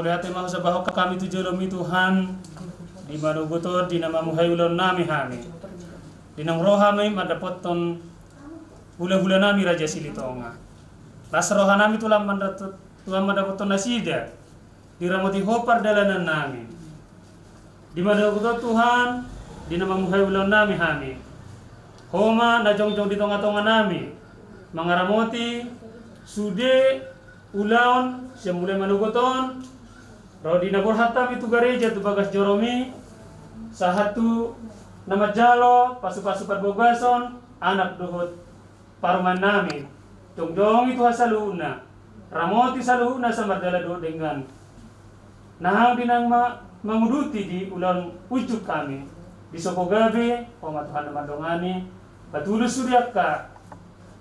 ulihat mau sabaho kami tu jolomi Tuhan di manugoto di nama muhayulon nami hami di nang rohami madapoton hula-hula nami raja silitonga rasa roha nami tulang madapoton nasida di ramoti hopar dalanan nami di manugoto Tuhan di nama muhayulon nami hami homa na jong-jong di tonga-tonga nami mangaramoti sude ulaon siya mulai manugoton rodi na borhatam itu gereja tu bagas joromi sahatu nama jalo pasu-pasu parbogason anak duhut paruman nami jong-jong itu hasaluna ramoti saluna sama dala do dengan nahang dinang menguduti di ulang ujuk kami di Sokogabe pematuhan mandongani batulus suryaka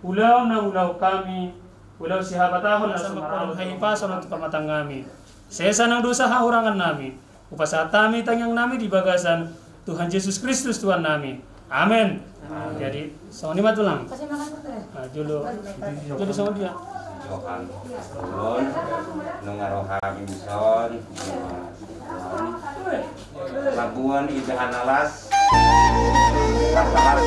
ulau na ulau kami ulau sihabatahon na sumarang haipason at pamatang kami sesa ng dosa haurangan nami upasatami tangyang nami di bagasan Tuhan Yesus Kristus Tuhan nami amin. Jadi sama ni matu lang julo sama dia Johan ulun nungarohami bison Labuan Idahan Alas Asalas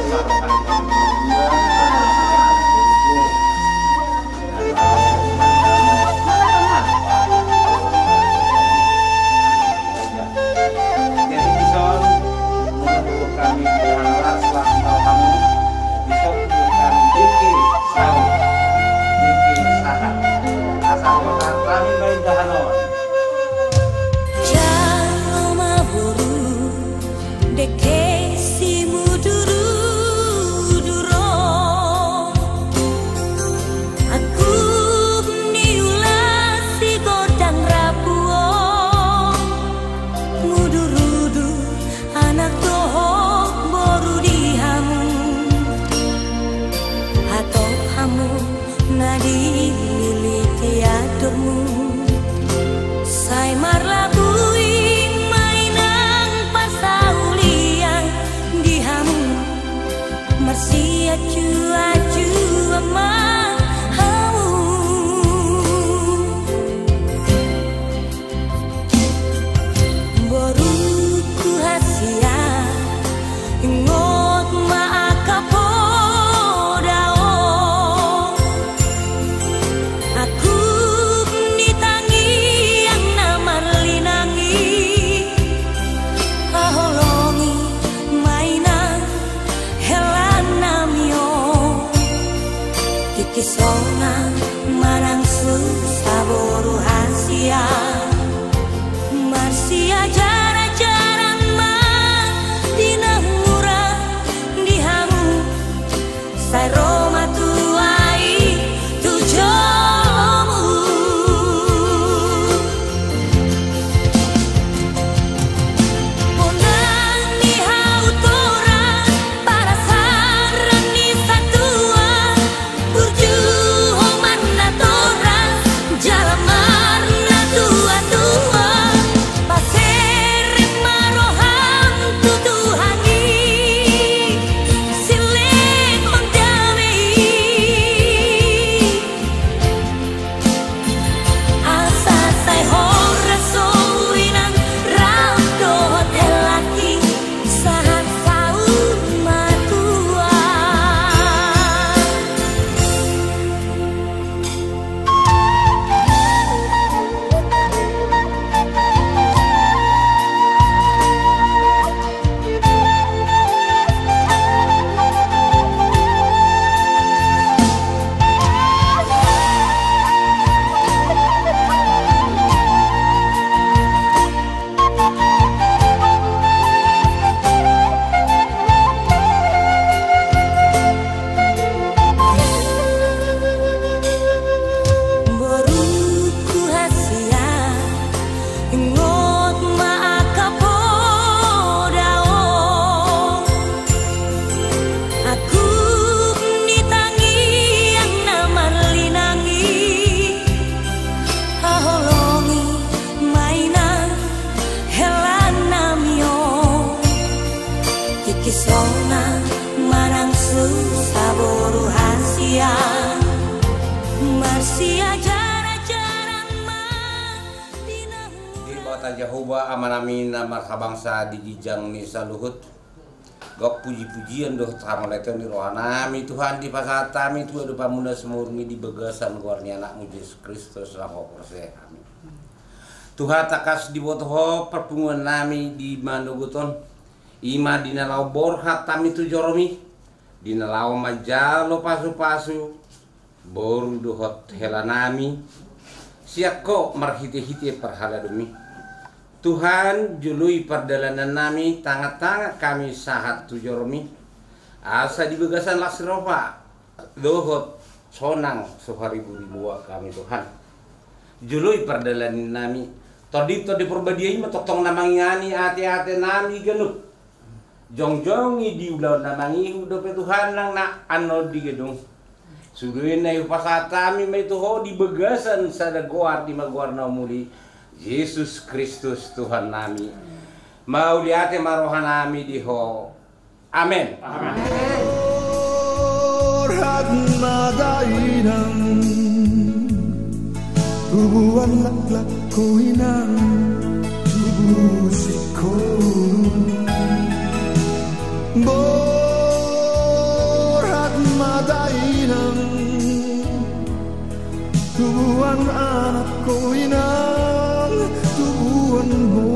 jadi bison menurut kami Idahan Alas setelah kamu bison bukan diki saut diki sahat asal kota kami baik dahanon deke si muduru duro aku niulasi godang rapuo mudurudu anak tohok boru dihamu atau hamu nadi lili aturmu say marlabui Marsia aju ama hau boru ku hasia ngot ma akapodao aku ditangi yang namar linangi aholongi mainan kisona marang saboru hasia marsia jarang-jarang mah dinamura dihamu sai Roma tuai tujomu ponang ni hautora para sarang ni satua burju homan Jehovah amanami nama kabangsa di jijang ni saluhut. Gok puji-pujian doh tamaleton di rohanami Tuhan di pasatami Tuhan di pamuna semurni di begasan guarni anakmu Yesus Kristus rahok perseh. Amin. Tuhan takas di botoh perpunguan nami di manuguton. Ima di nalau borhat tami tu joromi. Di nalau majalo pasu-pasu. Boru dohot helanami. Siap kok marhiti-hiti perhala demi. Tuhan jului perdalanan nami tangat-tangat kami sahat tujoromi. Asa di begasan lasrofa. Dohot sonang seharibu ribuan kami Tuhan. Jului perdalanan nami. Todito di perbadiai matotong namangani ate-ate nami genuk. Jong-jongi di ulau namangi udope Tuhan nang na ano di gedung. Suduin na pasatami may tuho di begasan sa daguar di maguar na muli Yesus Kristus Tuhan nami. Mauliate marohan nami diho. Amen. Amen. Tubuhan laklak ko inang tubusik ko. Borhat madainang tubuhan anak ko inang tubuhan mo.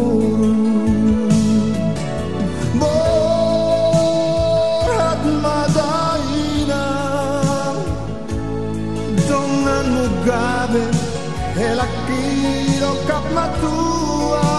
Borhat madainang dongan mo gabe elakiro kap matua.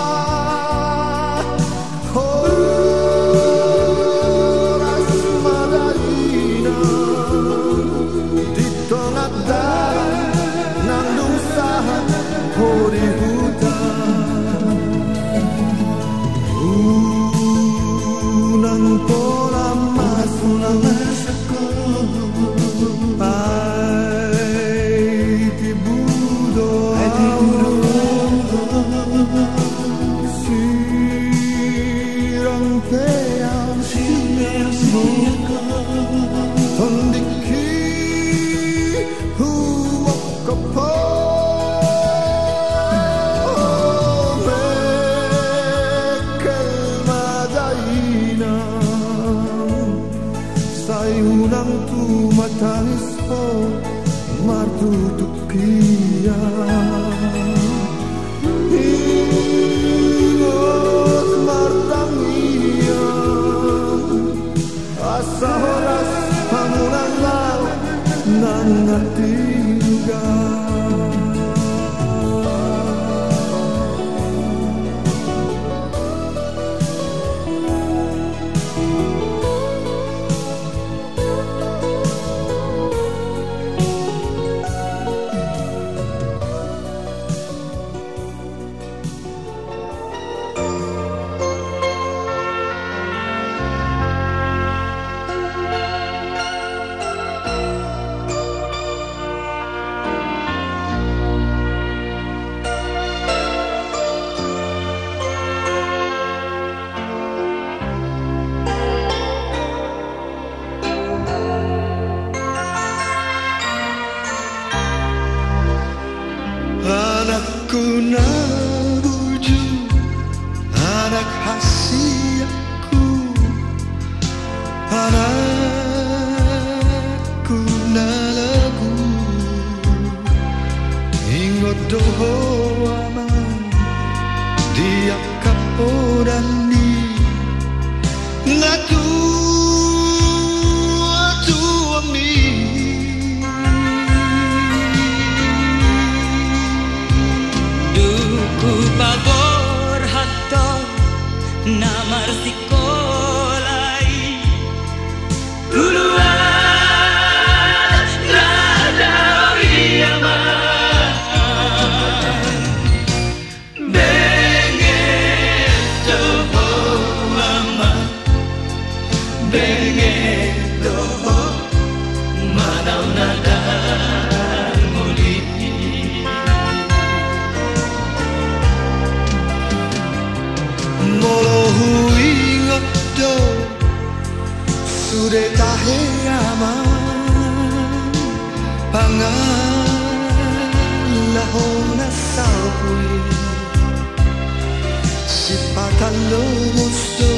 sipatan lo gusto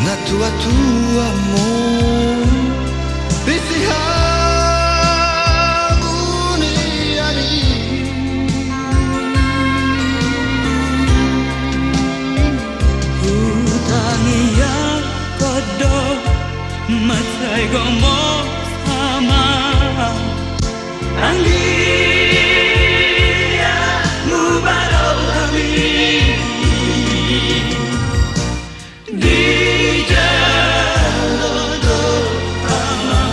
na tua-tua mo Matay gomo sama Anggia mubarok kami di jalodo ama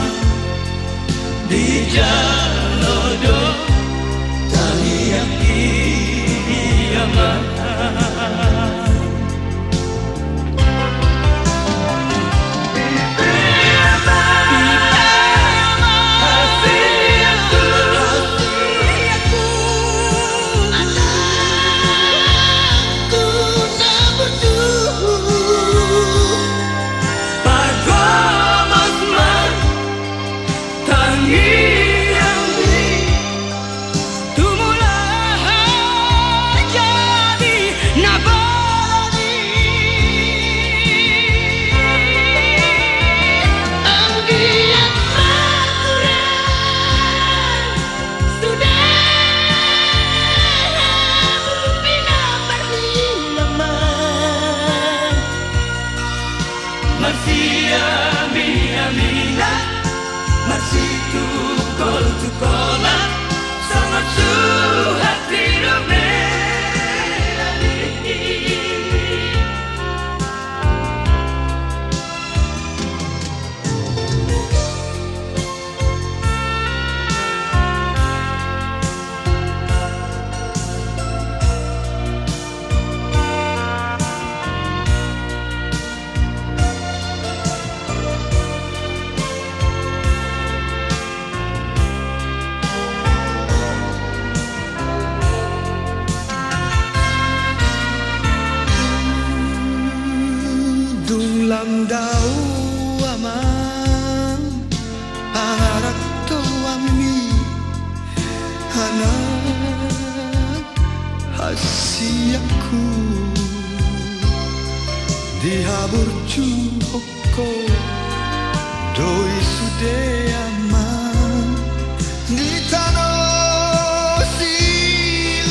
di jalodo tali yang kiamat Lam dau amang arak to ami anak hasiaku dihabur cuhoko doi sude amang di tanah silebani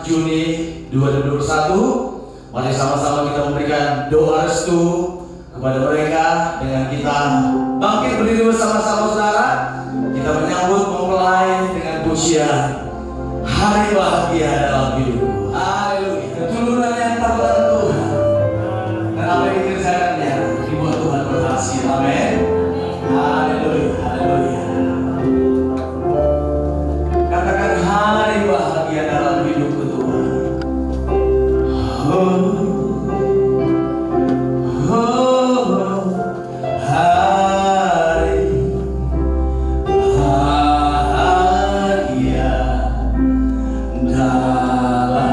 Juni 2021, mari sama-sama kita memberikan doa restu kepada mereka dengan kita bangkit berdiri bersama-sama saudara. Kita menyambut mempelai dengan pujian hari bahagia dalam hidupku. Haleluya. Keturunan yang terbaik Tuhan dan apa yang dikerjakannya dibuat Tuhan berhasil. Amin. Haleluya. Haleluya. Katakan hari bahagia dalam hidupku Tuhan. Hari bahagia dalam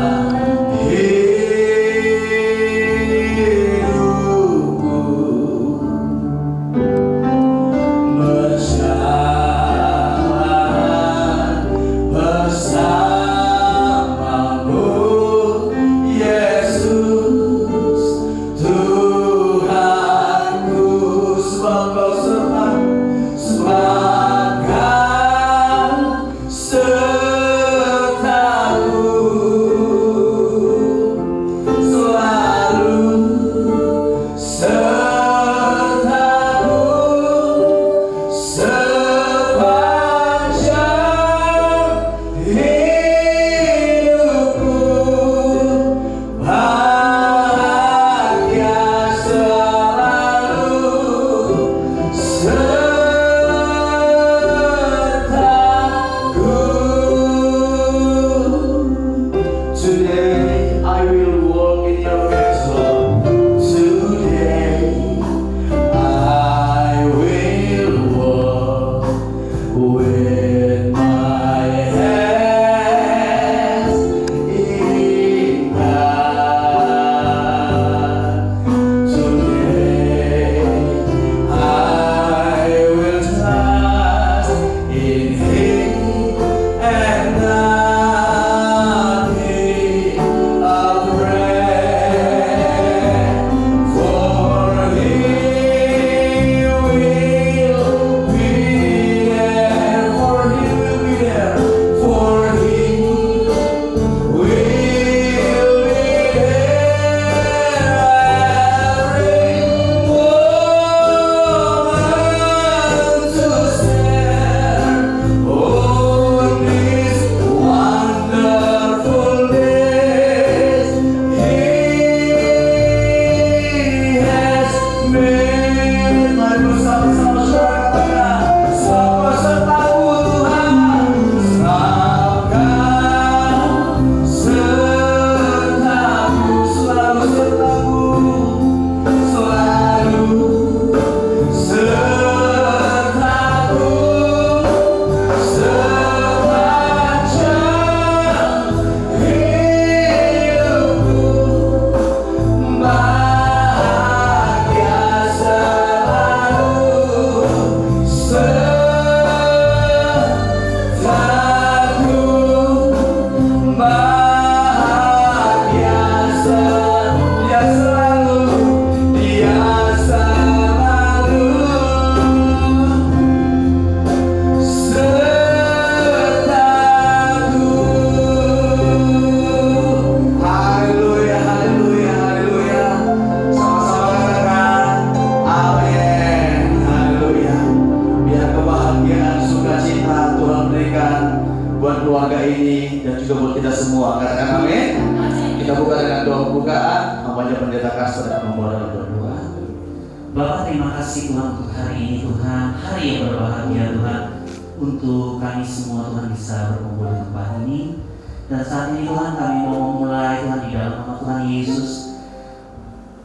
Bapak, terima kasih Tuhan untuk hari ini Tuhan, hari yang berbahagia Tuhan, untuk kami semua Tuhan bisa berkumpul di tempat ini. Dan saat ini Tuhan kami mau memulai Tuhan di dalam nama Tuhan Yesus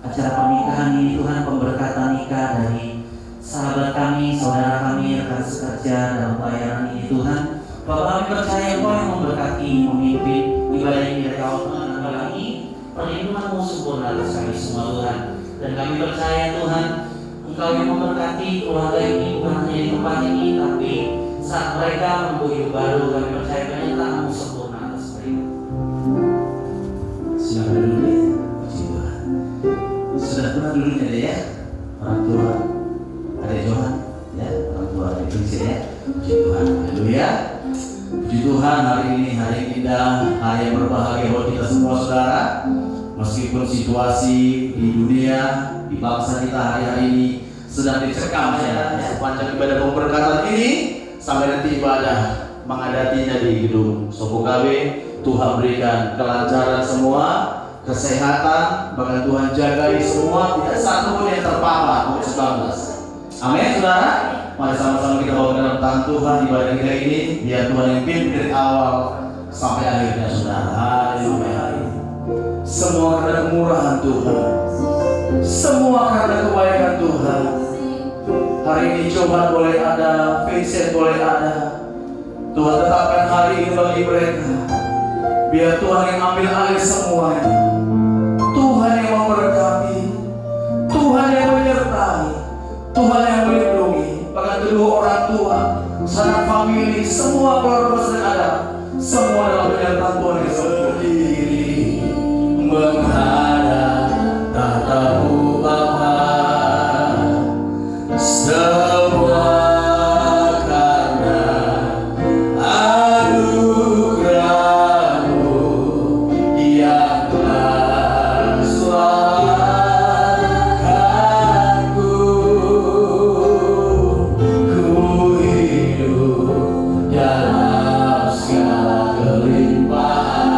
acara pernikahan ini Tuhan, pemberkatan nikah dari sahabat kami, saudara kami, rekan sekerja dalam pelayanan ini Tuhan. Bapak, kami percaya Engkau yang memberkati, memimpin ibadah ini dari awal Tuhan, dan lagi perlindungan-Mu sempurna atas kami semua Tuhan. Dan kami percaya Tuhan, Engkau yang memberkati keluarga ini bukan hanya di tempat ini, tapi saat mereka menempuh hidup baru, kami percaya penyertaan-Mu sempurna atas mereka. Silakan dulu ya, puji Tuhan. Sudah pernah dulunya deh ya, orang tua, ada Johan, ya, orang tua ada di sini ya. Puji Tuhan, haleluya. Puji Tuhan, hari ini hari yang indah, hari yang berbahagia buat kita semua saudara. Meskipun situasi di dunia, di bangsa kita hari-hari ini sedang dicekam ya, sepanjang ibadah pemberkatan ini sampai nanti ibadah menghadatinya di gedung Sopokawe, Tuhan berikan kelancaran semua, kesehatan, bahkan Tuhan jagai semua, tidak satu pun yang terpapar COVID-19. Amin, saudara. Mari sama-sama kita bawa dalam tangan Tuhan ibadah kita ini, biar Tuhan yang pimpin dari awal sampai akhirnya, saudara. Haleluya. Semua karena kemurahan Tuhan, semua karena kebaikan Tuhan. Hari ini Johan boleh ada, Vincent boleh ada. Tuhan tetapkan hari ini bagi mereka. Biar Tuhan yang ambil alih semuanya. Tuhan yang memberkati, Tuhan yang menyertai, Tuhan yang melindungi. Bahkan kedua orang tua, sanak famili, semua keluarga yang ada, semua dalam penyertaan Tuhan yang sendiri. Menghadap tahta-Mu Bapa, semua karena anugerah-Mu yang telah selamatkanku. Ku hidup dalam segala kelimpahan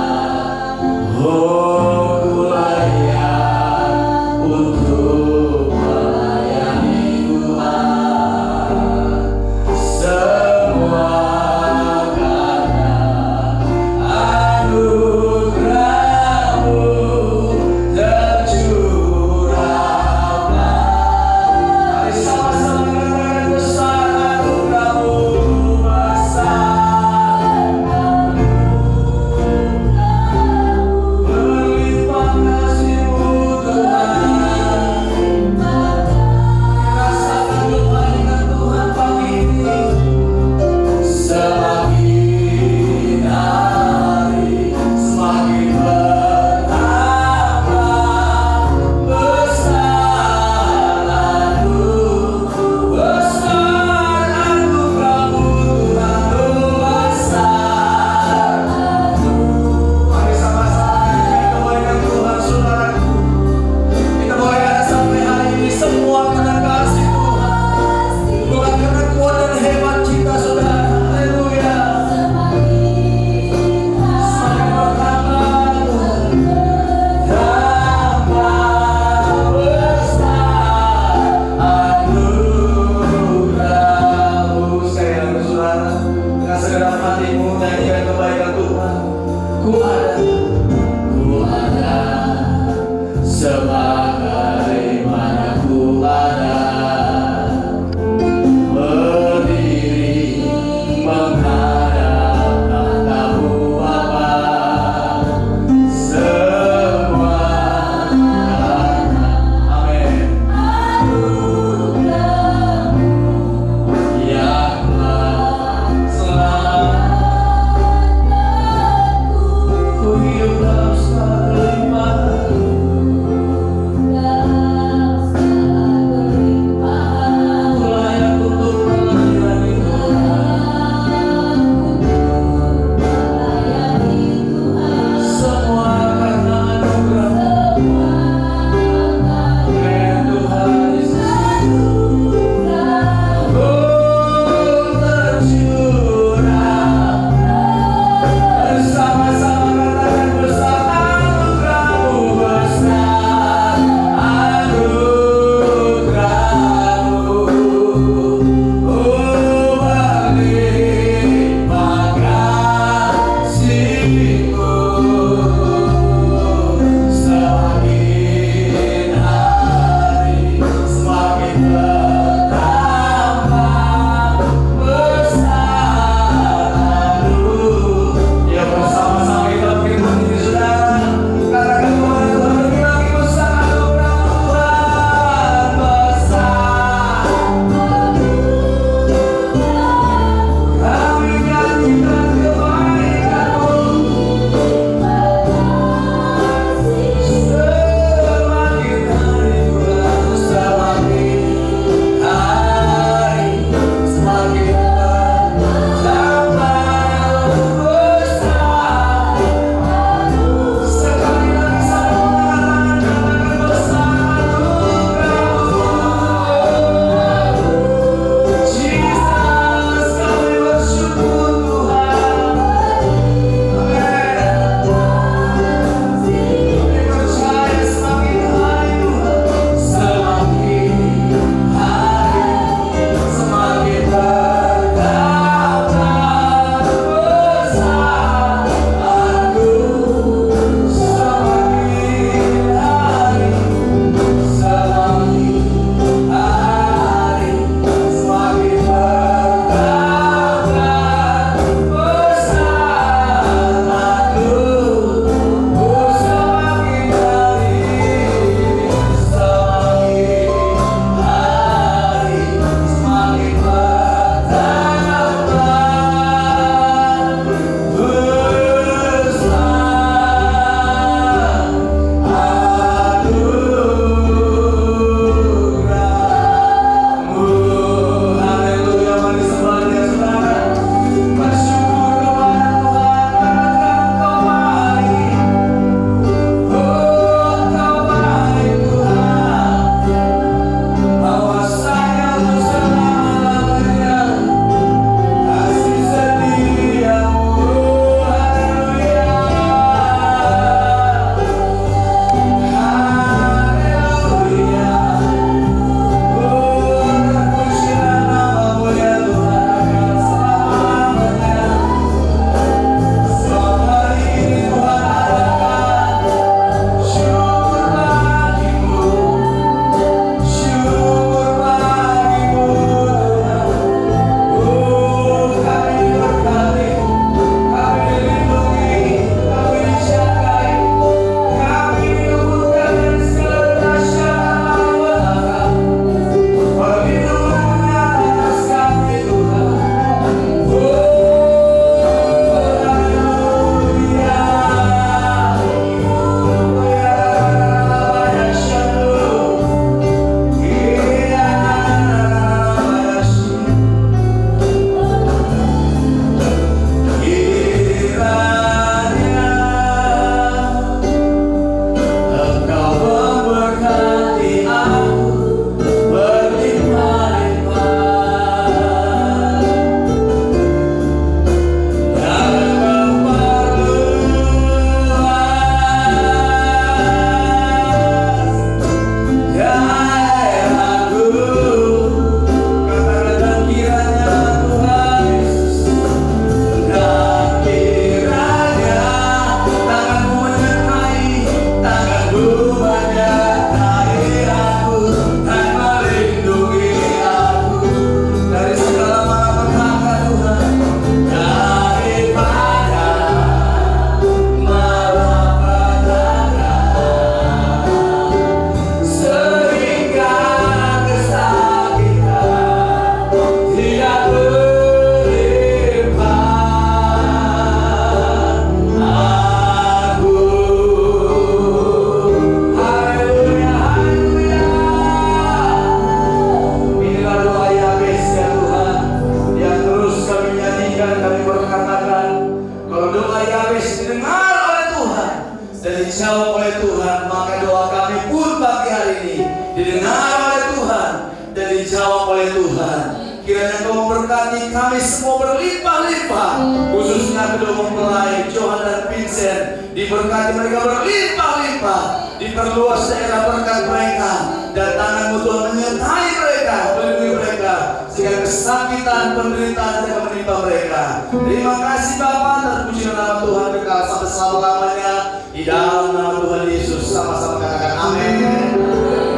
didengar oleh Tuhan, dan dijawab oleh Tuhan. Kiranya Kau memberkati kami semua berlimpah-limpah, khususnya kedua mempelai Johan dan Vincent. Diberkati mereka berlimpah-limpah, diperluas daerah berkat mereka, dan tangan-Mu Tuhan menyertai mereka, melindungi mereka, sehingga kesakitan, penderitaan tidak menimpa mereka. Terima kasih Bapa, terpuji nama Tuhan kekal sampai selama-lamanya. Di dalam nama Tuhan Yesus, sama-sama katakan amin.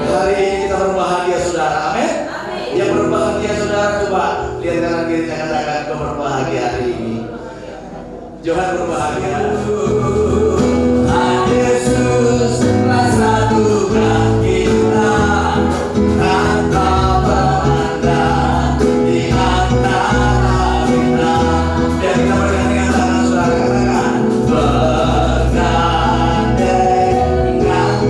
Hari ini kita berbahagia saudara, amin. Yang berbahagia saudara, coba lihat kanan kiri, katakan kau berbahagia hari ini. Johan berbahagia. Yesus, rasa duka kita tanpa berandang di antara kita. Dan kita bergandingan tangan saudara, katakan bergandingan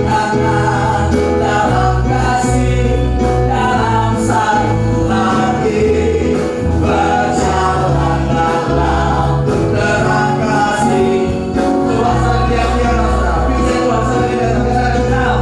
tangan dalam kasih, dalam satu hati, berjalan dalam terang kasih. Tuhan selalu diam-diam saudara, bisa Tuhan selalu diam-diam.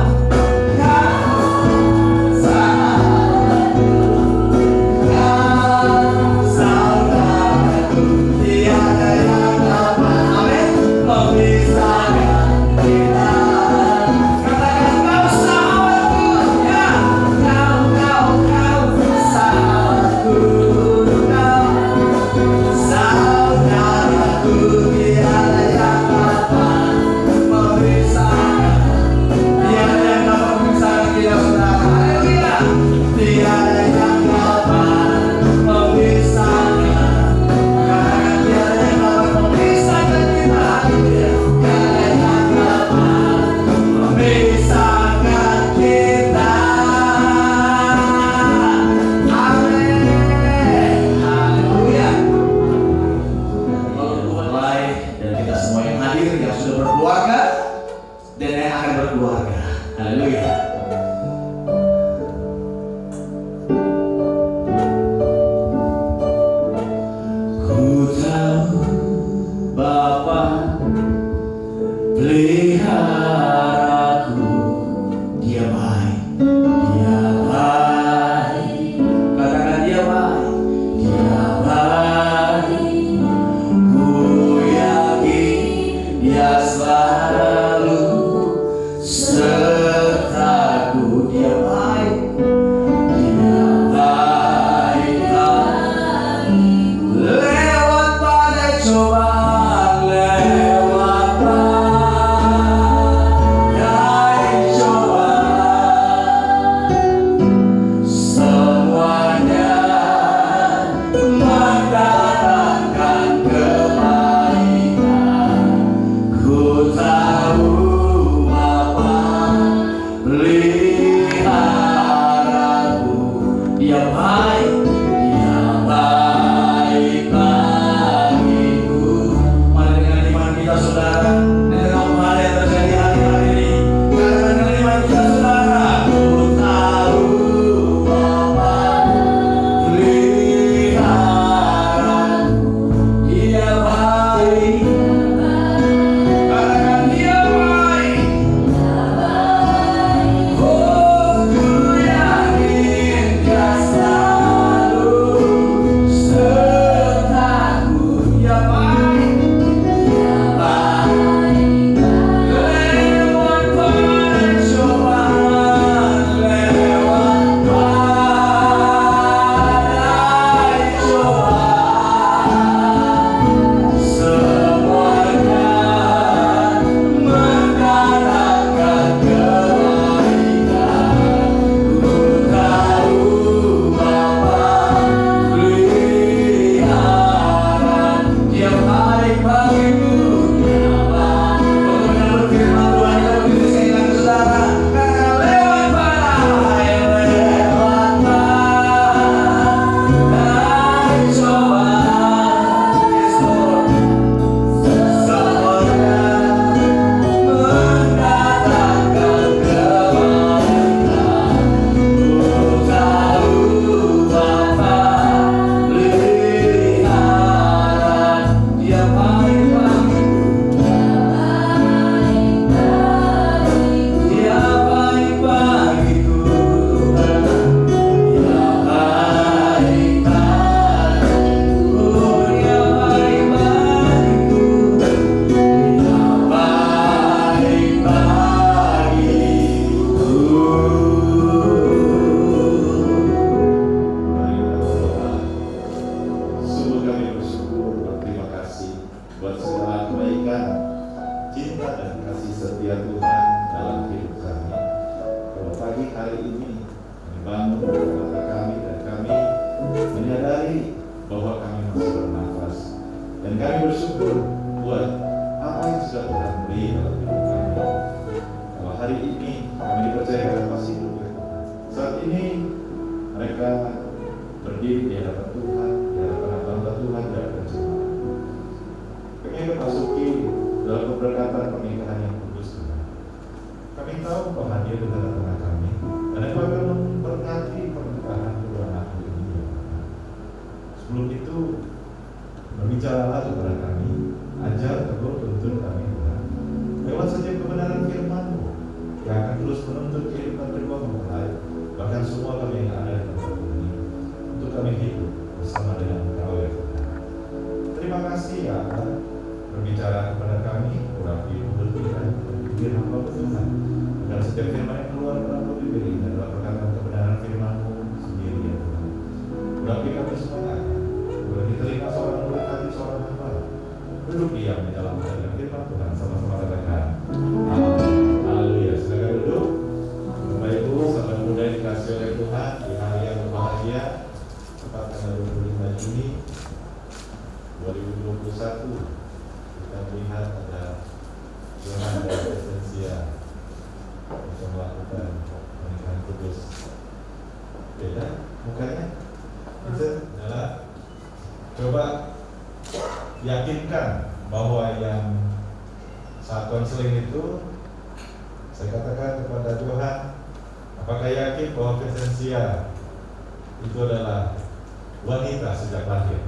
membangun mata kami dan kami menyadari bahwa kami masih bernafas, dan kami bersyukur buat apa yang sudah Tuhan beri dalam hidup kami. Kalau hari ini kami dipercayakan masih hidup oleh Tuhan, saat ini mereka berdiri di hadapan Tuhan, di hadapan hamba Tuhan, di hadapan jemaat. Kami akan masuki dalam keberkatan pernikahan yang kudus Tuhan. Kami tahu Kau hadir di tengah-tengah kami, dan Kau akan memberkati pernikahan kedua anak ini. Sebelum itu, berbicaralah kepada kami, ajar, tegur, tuntun kami Tuhan. Lewat saja kebenaran firman-Mu yang akan terus menuntut kehidupan kedua mempelai, bahkan semua kami yang ada di tempat ini, untuk kami hidup bersama dengan Engkau ya Tuhan. Terima kasih ya Allah, berbicara kepada kami, urapi bibir dan bibir hamba Tuhan, agar setiap firman yang keluar dari bibir ini adalah perkataan kebenaran firman-Mu sendiri ya Tuhan. Urapi kami semuanya, beri telinga seorang murid, hati seorang hamba, duduk diam di dalam hadirat firman Tuhan, sama-sama katakan amin. Haleluya. Silakan duduk. Bapak Ibu, sahabat muda yang dikasihi oleh Tuhan, di hari yang berbahagia, tepat tanggal 25 Juni 2021, kita melihat ada Johan dan Esensia yang melakukan pernikahan kudus. Beda mukanya? Itu adalah coba yakinkan bahwa yang saat konseling itu saya katakan kepada Johan, apakah yakin bahwa Esensia itu adalah wanita sejak lahir?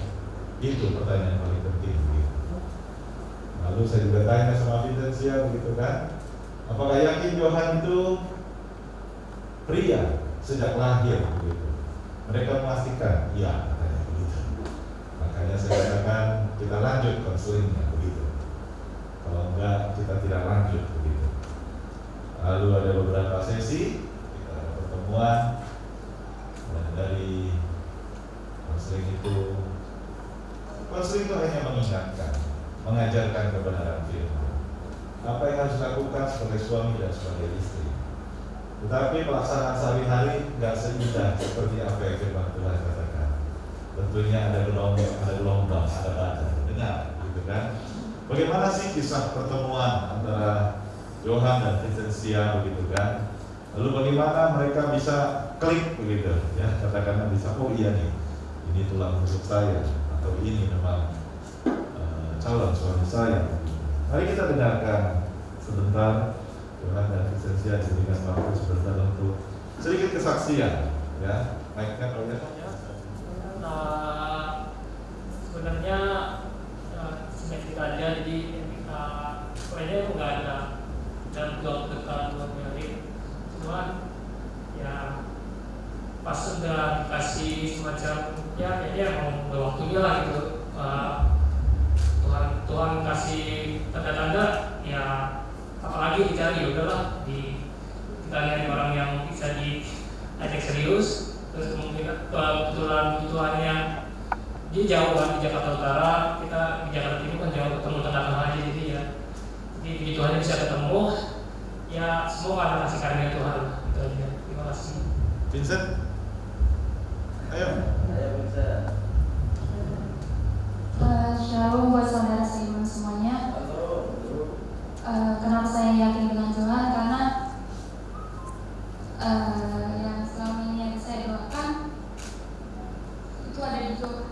Itu pertanyaan paling penting. Lalu saya juga tanya sama Esensia begitu kan, apakah yakin Johan itu pria sejak lahir? Begitu. Mereka memastikan, iya katanya begitu. Makanya saya katakan kita lanjut konselingnya begitu. Kalau enggak kita tidak lanjut begitu. Lalu ada beberapa sesi, kita ada pertemuan, dan dari konseling itu hanya mengingatkan, mengajarkan kebenaran firman. Apa yang harus dilakukan sebagai suami dan sebagai istri. Tetapi pelaksanaan sehari-hari nggak seindah seperti apa yang firman Tuhan katakan. Tentunya ada gelombang, ada badai. Dengar, gitu kan? Bagaimana sih kisah pertemuan antara Johan dan Esensia begitu kan? Lalu bagaimana mereka bisa klik begitu ya? Katakanlah bisa, oh iya nih, ini tulang rusuk saya, atau ini memang calon suami saya. Mari kita dengarkan sebentar Johan dan Esensia diberikan waktu sebentar untuk sedikit kesaksian ya. Naikkan kalau ya. Sebenarnya sebenarnya kita aja, jadi sebenarnya itu nggak ada dalam waktu dekat 2 hari, cuman ya pas sudah dikasih semacam ya dia mau waktunya lah gitu. Tuhan kasih tanda-tanda ya, apalagi dicari, udahlah kita lihat orang yang bisa diajak serius. Terus kebetulan Tuhannya dia jauh kan, di Jakarta Utara, kita di Jakarta Timur kan jauh, ketemu tengah-tengah aja, jadi ya jadi Tuhannya bisa ketemu ya, semua karena kasih karunia Tuhan gitu aja. Terima kasih. Vincent, ayo Vincent. Shalom buat saudara seiman semuanya. Kenapa saya yakin dengan Tuhan? Karena yang selama ini yang saya doakan itu ada di Tuhan.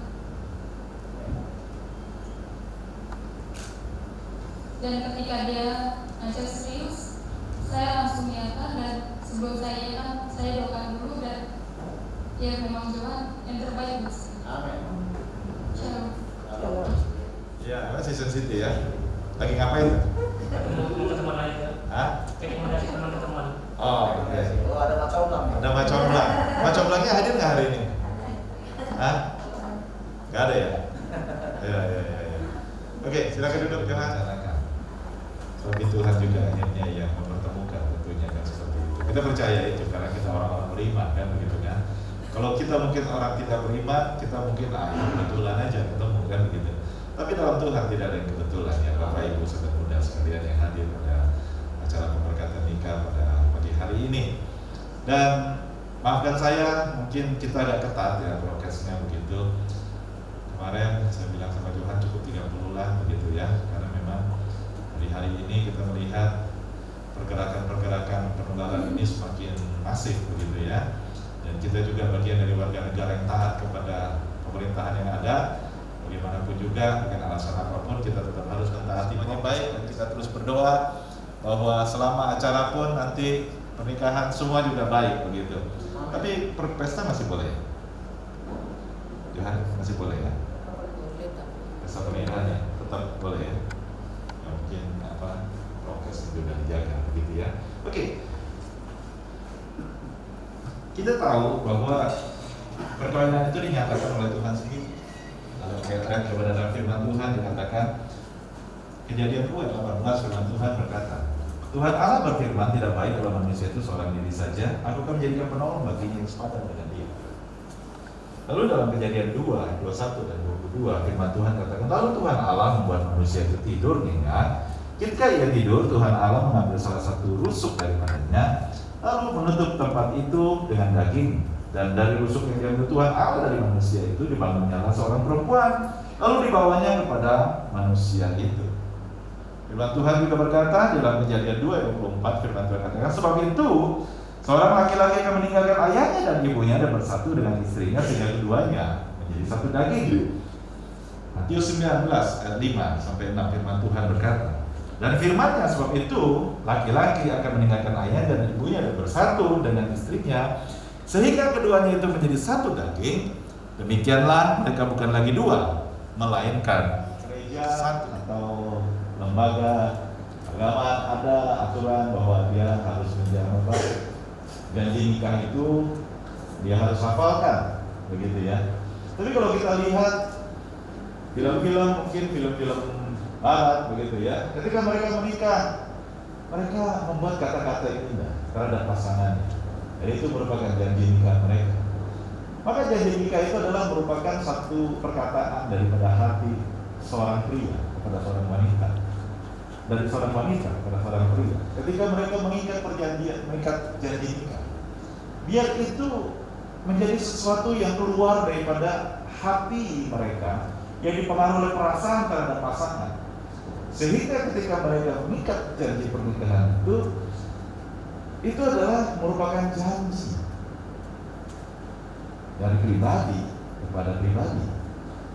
Dan ketika dia ngajak serius, saya langsung yakin, dan sebelum saya yakin, saya doakan dulu, dan ya memang Tuhan yang terbaik buat saya. Amin. Shalom. Ya, season City ya. Lagi ngapain? Ketemu teman aja. Hah? Rekomendasi teman ke teman. Oh, oke. Oh, ada macam-macam. Ada macam-macam. Macam-macamnya hadir nggak hari ini? Hah? Nggak ada ya? Ya. Oke, silakan duduk Johan. Suami Tuhan juga akhirnya yang mempertemukan tentunya kan seperti itu. Kita percaya itu karena kita orang-orang beriman kan begitu kan. Kalau kita mungkin orang tidak beriman, kita mungkin kebetulan aja ketemu kan begitu. Tapi dalam Tuhan tidak ada yang kebetulan ya Bapak Ibu saudara muda sekalian yang hadir pada acara pemberkatan nikah pada pagi hari ini. Dan Maafkan saya, mungkin kita agak ketat ya prokesnya begitu. Kemarin saya bilang sama Tuhan cukup 30 lah begitu ya, karena memang hari ini kita melihat pergerakan penularan ini semakin masif begitu ya. Dan kita juga bagian dari warga negara yang taat kepada pemerintahan yang ada. Bagaimanapun juga dengan alasan apapun kita tetap harus mentaati yang baik, dan kita terus berdoa bahwa selama acara pun nanti pernikahan semua juga baik begitu. Tapi pesta masih boleh. Tuhan masih boleh ya. Pesta pernikahan ya tetap boleh ya. Ya mungkin prokes juga dijaga begitu ya. Oke. Kita tahu bahwa perkawinan itu dinyatakan oleh Tuhan sendiri. Dalam kaitan kepada dalam firman Tuhan dikatakan, Kejadian 2:18 firman Tuhan berkata, Tuhan Allah berfirman, tidak baik kalau manusia itu seorang diri saja, aku akan menjadikan penolong baginya yang sepadan dengan dia. Lalu dalam Kejadian 2:21 dan 22 firman Tuhan katakan, lalu Tuhan Allah membuat manusia itu tidur nyenyak. Ketika ia tidur, Tuhan Allah mengambil salah satu rusuk daripadanya, lalu menutup tempat itu dengan daging. Dan dari rusuk yang diambil Tuhan Allah dari manusia itu dibangunnyalah seorang perempuan, lalu dibawanya kepada manusia itu. Firman Tuhan juga berkata dalam Kejadian 2:24 firman Tuhan katakan, sebab itu seorang laki-laki akan meninggalkan ayahnya dan ibunya dan bersatu dengan istrinya sehingga keduanya menjadi satu daging. Matius 19 ayat 5 sampai 6 firman Tuhan berkata, dan firman-Nya, sebab itu laki-laki akan meninggalkan ayah dan ibunya dan bersatu dengan istrinya sehingga keduanya itu menjadi satu daging. Demikianlah mereka bukan lagi dua, melainkan gereja satu. Atau lembaga agama ada aturan bahwa dia harus menjalankan janji nikah itu dia harus hafalkan, begitu ya. Tapi kalau kita lihat film-film, mungkin film-film barat begitu ya, ketika mereka menikah, mereka membuat kata-kata yang indah terhadap pasangannya. Jadi itu merupakan janji nikah mereka. Maka janji nikah itu adalah merupakan satu perkataan daripada hati seorang pria kepada seorang wanita, dari seorang wanita kepada seorang pria. Ketika mereka mengikat perjanjian, mengikat janji nikah, biar itu menjadi sesuatu yang keluar daripada hati mereka yang dipengaruhi oleh perasaan terhadap pasangan, sehingga ketika mereka mengikat janji pernikahan itu adalah merupakan janji dari pribadi kepada pribadi,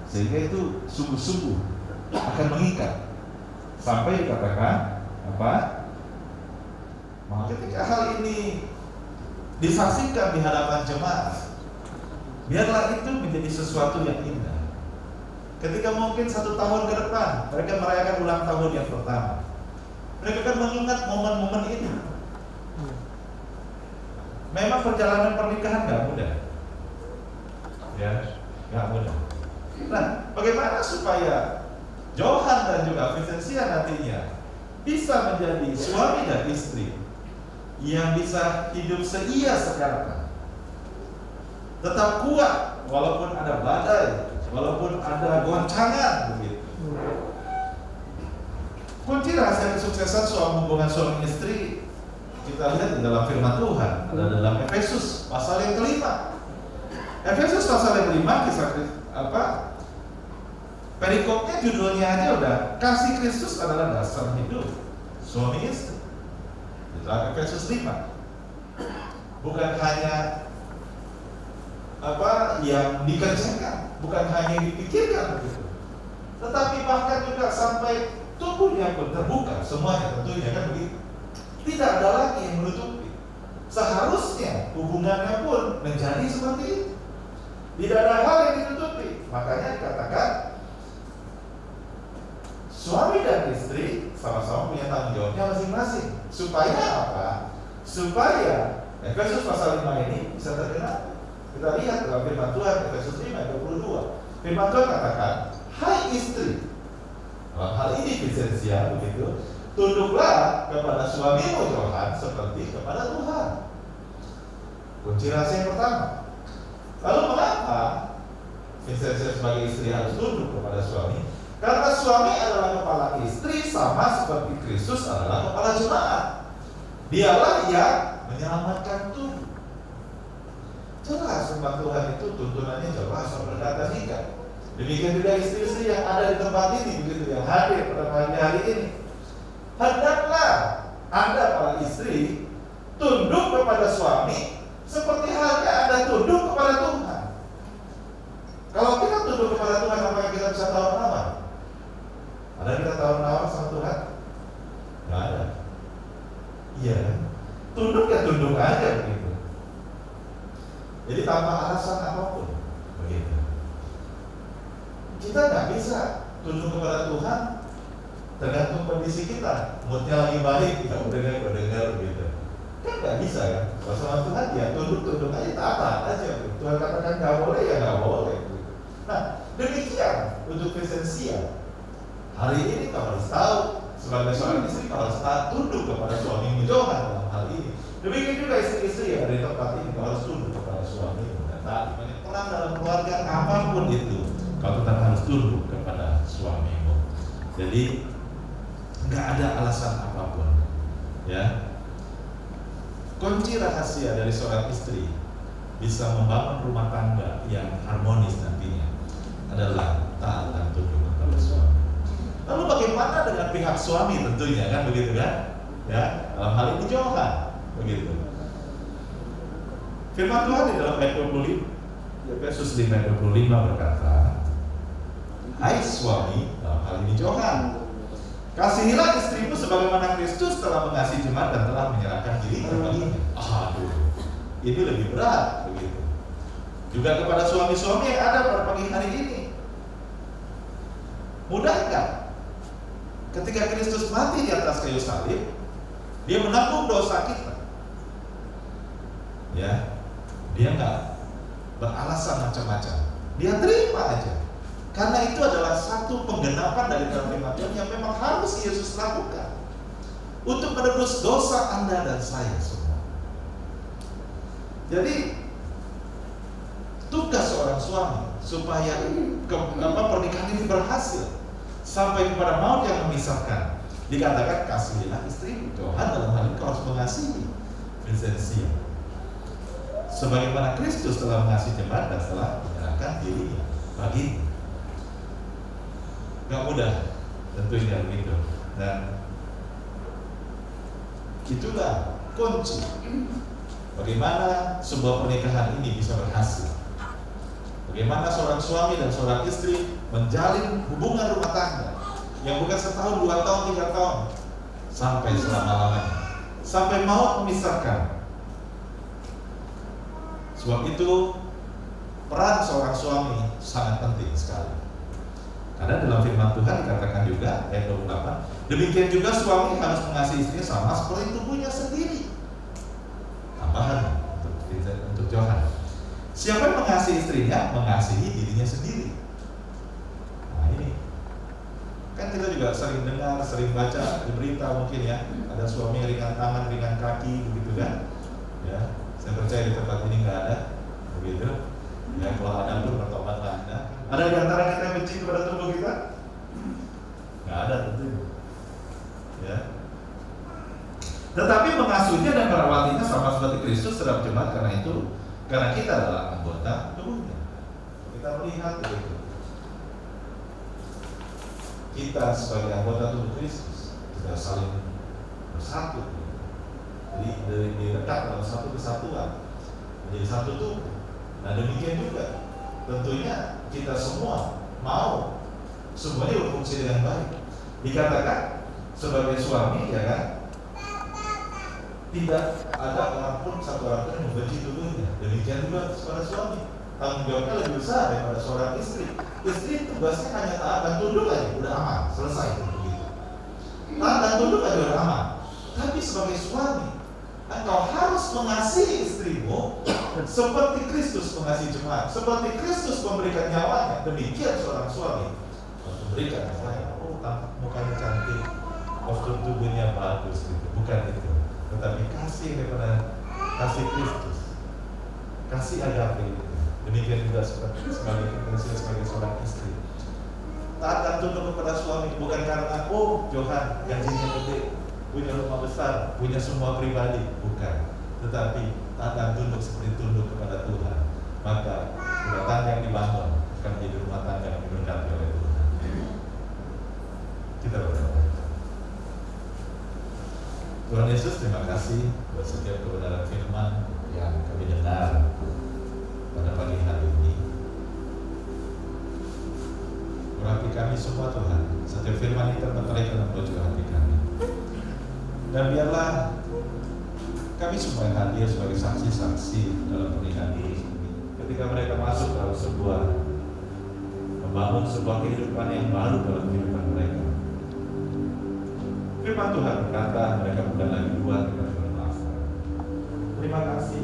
sehingga itu sungguh-sungguh akan mengikat sampai dikatakan apa? Ketika hal ini disaksikan di hadapan jemaat, biarlah itu menjadi sesuatu yang indah. Ketika mungkin 1 tahun ke depan mereka merayakan ulang tahun yang pertama, mereka akan mengingat momen-momen ini. Memang perjalanan pernikahan gak mudah, ya, gak mudah. Nah, bagaimana supaya Johan dan juga Vincentia nantinya bisa menjadi suami dan istri yang bisa hidup seia sekarang, tetap kuat walaupun ada badai, walaupun ada goncangan begitu. Kunci rahasia kesuksesan hubungan suami istri kita lihat di dalam firman Tuhan, ada dalam Efesus pasal yang kelima. Efesus pasal yang kelima, kisah perikopnya judulnya aja udah kasih Kristus adalah dasar hidup suami istri. Di dalam Efesus 5, bukan hanya yang dikerjakan, bukan hanya yang dipikirkan begitu, tetapi bahkan juga sampai tubuhnya pun terbuka semuanya, tentunya kan begitu. Tidak ada lagi yang menutupi. Seharusnya hubungannya pun menjadi seperti itu. Tidak ada hal yang ditutupi. Makanya dikatakan suami dan istri sama-sama punya tanggung jawabnya masing-masing. Supaya apa? Supaya Efesus pasal 5 ini bisa terkenal. Kita lihat dalam firman Tuhan Efesus 5:22. Firman Tuhan katakan, hai istri, dalam hal ini Vincentia begitu, tunduklah kepada suamimu Johan seperti kepada Tuhan. Kunci rahasia yang pertama. Lalu mengapa Vincentia sebagai istri harus tunduk kepada suami? Karena suami adalah kepala istri, sama seperti Kristus adalah kepala jemaat. Dialah yang menyelamatkan tubuh. Jelas firman Tuhan itu tuntunannya jelas berkata nikah. Demikian juga istri-istri yang ada di tempat ini, begitu, yang hadir pada pagi hari ini. Hendaklah Anda para istri tunduk kepada suami seperti halnya Anda tunduk kepada Tuhan. Kalau kita tunduk kepada Tuhan, apakah kita bisa tawar-menawar? Ada kita tawar-menawar sama Tuhan? Nggak ada. Iya, tunduk ya tunduk aja begitu. Jadi tanpa alasan apapun, begitu. Kita nggak bisa tunduk kepada Tuhan tergantung kondisi kita. Moodnya lagi baik, kita mendengar begitu. Kan nggak bisa kan? Kalau sama Tuhan ya tunduk aja, taat aja. Tuhan katakan nggak boleh ya nggak boleh. Nah, demikian untuk presensial. Hari ini kau harus tahu sebagai seorang istri kau harus taat tunduk kepada suamimu, Johan dalam hal ini. Demikian juga istri-istri yang ada di tempat ini kau harus tunduk kepada suamimu dan taat. Banyak perang dalam keluarga apapun itu, kau tetap harus tunduk kepada suamimu. Jadi nggak ada alasan apapun, ya. Kunci rahasia dari seorang istri bisa membangun rumah tangga yang harmonis nantinya adalah taat dan tunduk kepada suami. Lalu bagaimana dengan pihak suami tentunya kan begitu kan? Ya, dalam hal ini Johan begitu. Firman Tuhan di dalam ayat 25, Efesus 5 ayat 25 berkata, hai suami, dalam hal ini Johan, kasihilah istrimu sebagaimana Kristus telah mengasihi jemaat dan telah menyerahkan dirinya baginya. Aduh, ini lebih berat begitu. Juga kepada suami-suami yang ada pada pagi hari ini. Mudah enggak? Ketika Kristus mati di atas kayu salib, dia menanggung dosa kita. Ya, dia enggak beralasan macam-macam. Dia terima aja. Karena itu adalah satu penggenapan dari dalam firman Tuhan yang memang harus Yesus lakukan untuk menebus dosa Anda dan saya semua. Jadi tugas seorang suami supaya pernikahan ini berhasil sampai kepada maut yang memisahkan, dikatakan kasihilah istri. Tuhan dalam hal ini kau harus mengasihi presensia sebagaimana Kristus telah mengasihi jemaat dan telah menyerahkan dirinya bagi. Gak mudah tentunya begitu, dan itulah kunci bagaimana sebuah pernikahan ini bisa berhasil. Bagaimana seorang suami dan seorang istri menjalin hubungan rumah tangga yang bukan setahun, 2 tahun, 3 tahun, sampai selama-lamanya, sampai maut memisahkan. Sebab itu peran seorang suami sangat penting sekali. Karena dalam firman Tuhan dikatakan juga ayat 28, demikian juga suami harus mengasihi istrinya sama seperti tubuhnya sendiri. Tambahan untuk Johan, siapa yang mengasihi istrinya mengasihi dirinya sendiri. Nah ini kan kita juga sering dengar, sering baca di berita mungkin ya, ada suami ringan tangan, ringan kaki begitu kan. Ya, saya percaya di tempat ini nggak ada begitu. Ya, kalau ada pun bertobatlah Anda. Ada di antara kita yang benci kepada tubuh kita? Nggak ada tentu. Ya. Tetapi mengasuhnya dan merawatinya sama seperti Kristus dalam jemaat, karena kita adalah anggota tubuhnya. Kita melihat begitu. Kita sebagai anggota tubuh Kristus sudah saling bersatu. Jadi direkat dalam satu kesatuan, menjadi satu tubuh. Nah demikian juga tentunya kita semua mau semuanya berfungsi dengan baik. Dikatakan sebagai suami ya kan, tidak ada orang pun, satu orang pun yang membenci tubuhnya. Demikian juga kepada suami, tanggung jawabnya lebih besar daripada seorang istri. Istri tugasnya hanya taat dan tunduk aja, udah aman, selesai begitu. Taat dan tunduk aja udah aman. Tapi sebagai suami, engkau harus mengasihi istrimu seperti Kristus mengasihi jemaat, seperti Kristus memberikan nyawanya. Demikian seorang suami memberikan nyawanya. Oh, mukanya cantik, postur tubuhnya bagus, gitu. Bukan itu, tetapi kasih daripada kasih Kristus, kasih agape. Demikian juga sebagai seorang istri. Taat dan tunduk kepada suami bukan karena Johan gajinya gede, punya rumah besar, punya semua pribadi, bukan. Tetapi dan tunduk seperti tunduk kepada Tuhan, maka rumah tangga yang dibangun akan menjadi rumah tangga yang diberkati oleh Tuhan. Kita berdoa. Tuhan Yesus, terima kasih buat setiap kebenaran firman yang kami dengar pada pagi hari ini. Urapi kami semua Tuhan, setiap firman itu terbaik dalam baju hati kami. Dan biarlah kami semua yang hadir sebagai saksi-saksi dalam pernikahan ini, ketika mereka masuk dalam membangun sebuah kehidupan yang baru dalam kehidupan mereka. Firman Tuhan berkata mereka bukan lagi dua, tetapi berpasrah. Terima kasih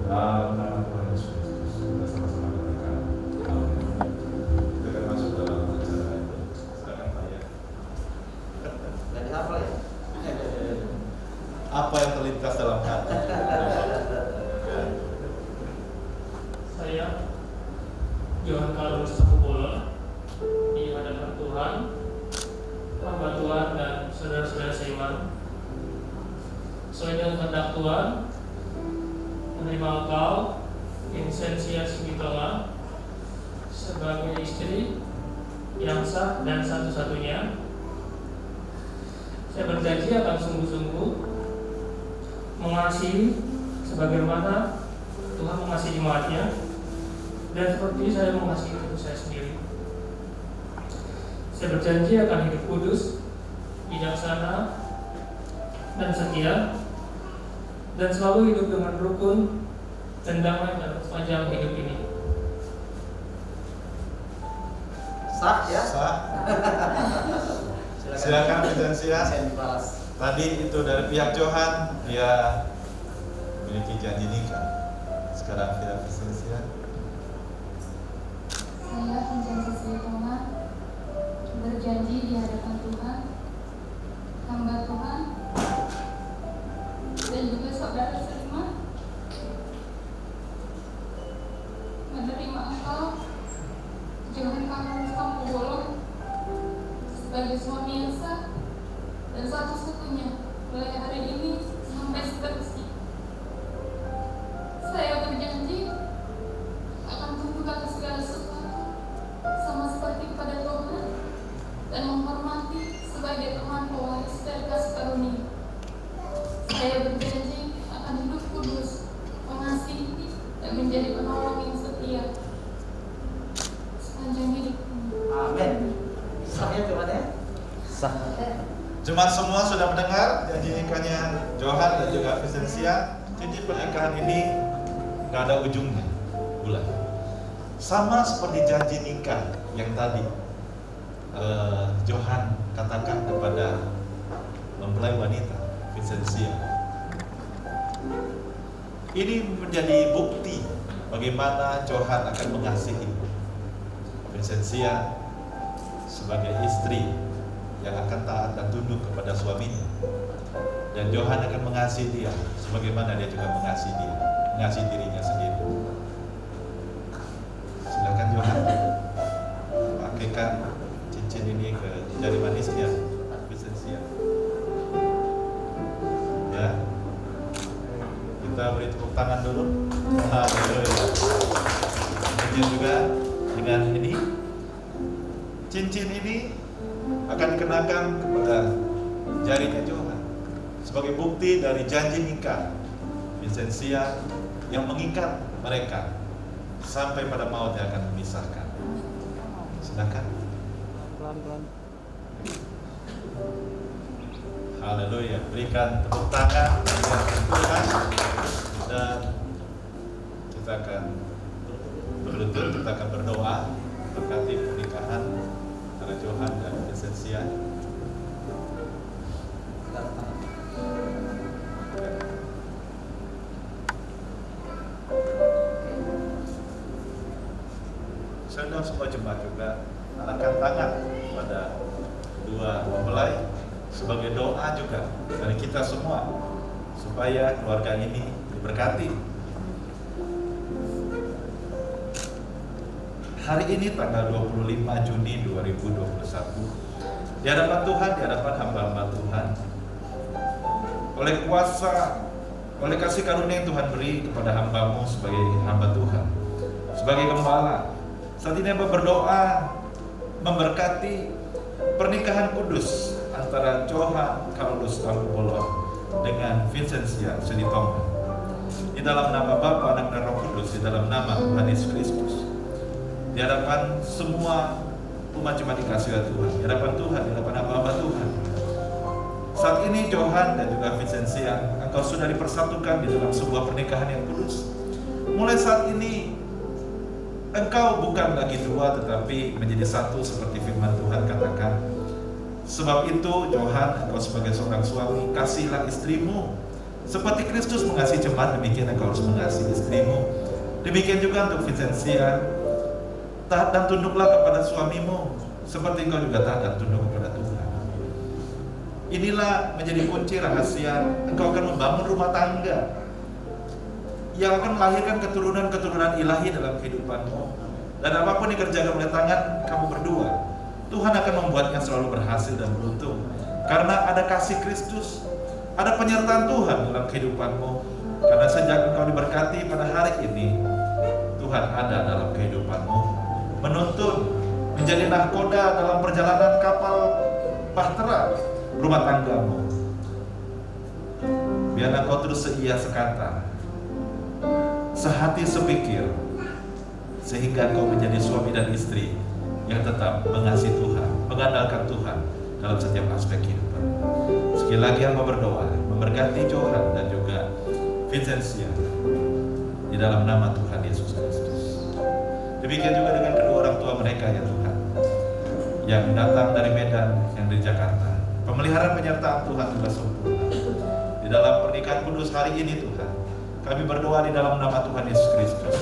dalam nama Tuhan Yesus Kristus. Kita sama-sama berdoa. Amin. Kita akan masuk dalam acara itu. Silakan Pak ya. Jadi apa ya? Apa yang terlintas dalam hati? Saya Johan Karolus Sapubola di hadapan Tuhan, hamba Tuhan dan saudara-saudara seiman, sesuai dengan kehendak Tuhan, menerima engkau, Vincentia Sibitonga, sebagai istri yang sah dan satu-satunya. Saya berjanji akan sungguh-sungguh mengasihi sebagaimana Tuhan mengasihi jemaatnya, dan seperti saya mengasihi diri saya sendiri. Saya berjanji akan hidup kudus, bijaksana, dan setia, dan selalu hidup dengan rukun dan damai dalam sepanjang hidup ini. Sah ya? Sah. Silakan Vincentia. Saya dibalas. Tadi itu dari pihak Johan, dia memiliki janji nikah. Sekarang pihak Vincentia. Saya Vincentia Sibitonga berjanji di hadapan Tuhan, hamba Tuhan, dan juga saudara seiman, menerima engkau, Johan Karolus Sapubola, sebagai suami yang sah dan satu-satunya mulai hari ini sampai seterusnya. Saya berjanji akan tunduk atas segala sesuatu sama seperti kepada Tuhan dan menghormati sebagai teman pewaris dari kasih karunia. Saya berjanji akan hidup kudus, mengasihi dan menjadi penolong yang setia sepanjang hidup ini. Amin. Sahnya gimana ya? Sah. Jemaat semua sudah mendengar janji nikahnya Johan dan juga Vincentia. Cincin pernikahan ini nggak ada ujungnya, bulan. Sama seperti janji nikah yang tadi Johan katakan kepada mempelai wanita Vincentia. Ini menjadi bukti bagaimana Johan akan mengasihi Vincentia sebagai istri yang akan taat dan tunduk kepada suaminya, dan Johan akan mengasihi dia sebagaimana dia juga mengasihi dirinya sendiri. Silakan Johan, pakaikan cincin ini ke jari manisnya Vincentia. Ya, kita beri tepuk tangan dulu. Haleluya. Kemudian juga dengan ini, cincin ini akan dikenakan kepada jarinya Johan sebagai bukti dari janji nikah Vincentia yang mengikat mereka sampai pada maut yang akan memisahkan. Silakan. Pelan-pelan. Haleluya. Berikan tepuk tangan bagi Tuhan, dan kita akan berlutut, kita akan berdoa berkati pernikahan antara Johan dan Vincentia. Saya undang semua jemaat juga angkat tangan pada kedua mempelai sebagai doa juga dari kita semua supaya keluarga ini diberkati. Hari ini tanggal 25 Juni 2021, di hadapan Tuhan, di hadapan hamba-hamba Tuhan, oleh kuasa oleh kasih karunia yang Tuhan beri kepada hamba-Mu sebagai hamba Tuhan, sebagai gembala. Saat ini hamba berdoa memberkati pernikahan kudus antara Johan Carolus Tampubolon dengan Vincentia Selitonga. Di dalam nama Bapa, Anak, dan Roh Kudus, di dalam nama Tuhan Yesus Kristus, di hadapan semua umat jemaat dikasihi Tuhan, di hadapan Tuhan, di hadapan hamba-hamba Tuhan. Saat ini Johan dan juga Vincentia, engkau sudah dipersatukan di dalam sebuah pernikahan yang kudus. Mulai saat ini engkau bukan lagi dua, tetapi menjadi satu seperti firman Tuhan katakan. Sebab itu Johan, engkau sebagai seorang suami, kasihilah istrimu seperti Kristus mengasihi jemaat, demikian engkau harus mengasihi istrimu. Demikian juga untuk Vincentia, taat dan tunduklah kepada suamimu seperti engkau juga taat dan tunduk kepada Tuhan. Inilah menjadi kunci rahasia engkau akan membangun rumah tangga yang akan melahirkan keturunan-keturunan ilahi dalam kehidupanmu. Dan apapun yang dikerjakan oleh tangan kamu berdua, Tuhan akan membuatnya selalu berhasil dan beruntung. Karena ada kasih Kristus, ada penyertaan Tuhan dalam kehidupanmu. Karena sejak engkau diberkati pada hari ini, Tuhan ada dalam kehidupanmu, menuntun menjadi nahkoda dalam perjalanan kapal bahtera rumah tanggamu. Biarlah kau terus seia sekata, sehati sepikir, sehingga kau menjadi suami dan istri yang tetap mengasihi Tuhan, mengandalkan Tuhan dalam setiap aspek kehidupan. Sekali lagi hamba berdoa memberkati Johan dan juga Vincentia di dalam nama Tuhan Yesus Kristus. Demikian juga dengan kedua orang tua mereka ya Tuhan, yang datang dari Medan, yang dari Jakarta. Pemeliharaan penyertaan Tuhan juga sempurna di dalam pernikahan kudus hari ini Tuhan. Kami berdoa di dalam nama Tuhan Yesus Kristus.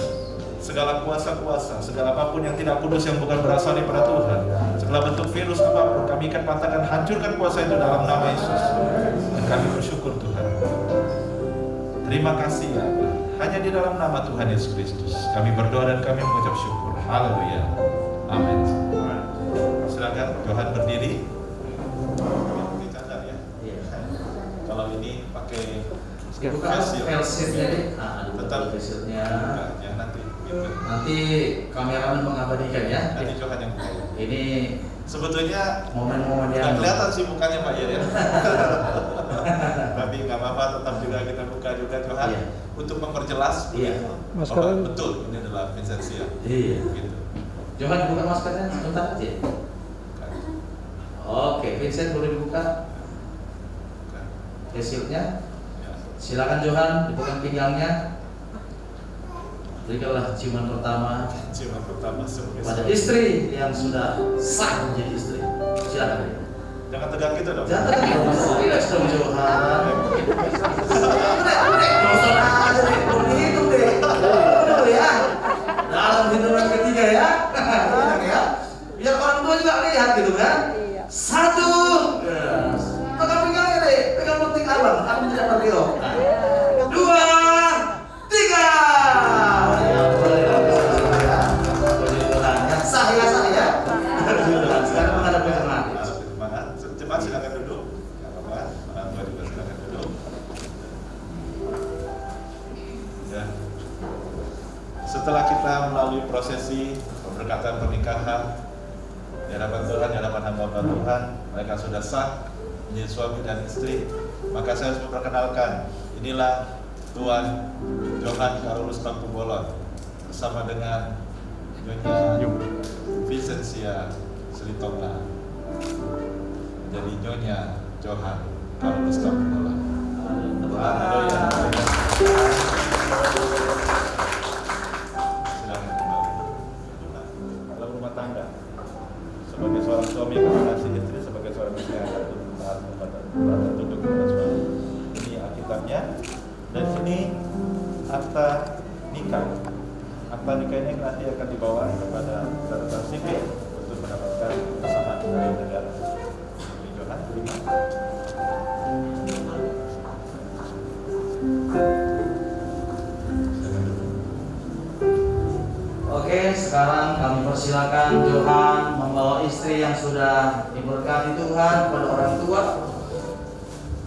Segala kuasa-kuasa, segala apapun yang tidak kudus, yang bukan berasal daripada Tuhan, segala bentuk virus apapun, kami akan patahkan, hancurkan kuasa itu dalam nama Yesus. Dan kami bersyukur Tuhan. Terima kasih ya, hanya di dalam nama Tuhan Yesus Kristus kami berdoa dan kami mengucap syukur. Haleluya. Amin. Silakan Johan berdiri. Kalau ini pakai facial, tetap facialnya ya, nanti kameramen mengabadikan ya. Nanti Johan yang buka. Ini sebetulnya momen-momen yang kelihatan sih mukanya Pak ya. Tapi nggak apa-apa, tetap juga kita buka juga Johan untuk memperjelas. Iya. Maskernya betul, ini adalah Vincentia. Iya. Gitu. Johan buka maskernya sebentar aja. Oke, Vincent boleh dibuka. Hasilnya, silakan Johan dipegang pinggangnya. Berikanlah ciuman pertama pada istri yang sudah sah menjadi istri. Silakan. Jangan tegang gitu dong. Jangan tegang. Relax dong Johan. Dosa aja deh, begitu deh. Udah ya. Dalam hitungan ketiga ya. Ya. Biar orang tua juga lihat gitu kan. 1. Pegang pinggangnya deh, pegang penting abang, aku tidak berdio. 2, 3. Sah ya. Sekarang menghadap ke jemaat. Jemaat silakan duduk. Orang tua juga silakan duduk. Ya. Setelah kita melalui prosesi pemberkatan pernikahan di hadapan Tuhan, di hadapan hamba Tuhan, mereka sudah sah menjadi suami dan istri, maka saya harus memperkenalkan, inilah Tuan Johan Carolus Tampubolon bersama dengan Nyonya Vincentia Selitonga menjadi Nyonya Johan Carolus Tampubolon. Haleluya. Silakan kembali dalam rumah tangga sebagai seorang suami yang mengasihi istri, sebagai seorang istri yang akan tunduk kepada suami. Ini Alkitabnya, dan ini akta nikah. Akta nikah ini nanti akan dibawa kepada catatan sipil untuk mendapatkan kesamaan dari negara. Ini Johan, Oke, sekarang kami persilakan Johan membawa istri yang sudah diberkati Tuhan kepada orang tua.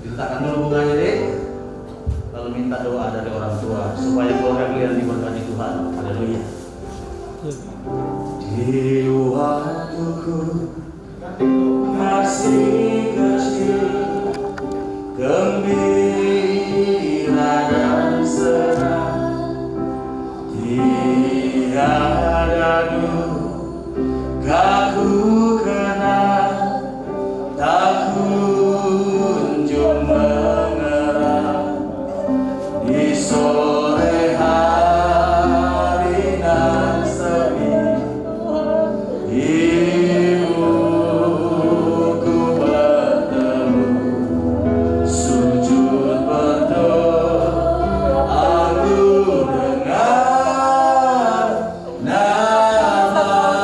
Diletakkan dulu bunganya deh. lalu minta doa dari orang tua supaya keluarga kalian diberkati Tuhan. Haleluya. Di waktuku masih kecil, gembira dan senang, tiada duka ku kenal, tak kunjung mengerang di sore hari nan sepi. Ibuku bertemu, sujud berdoa, aku dengar namaku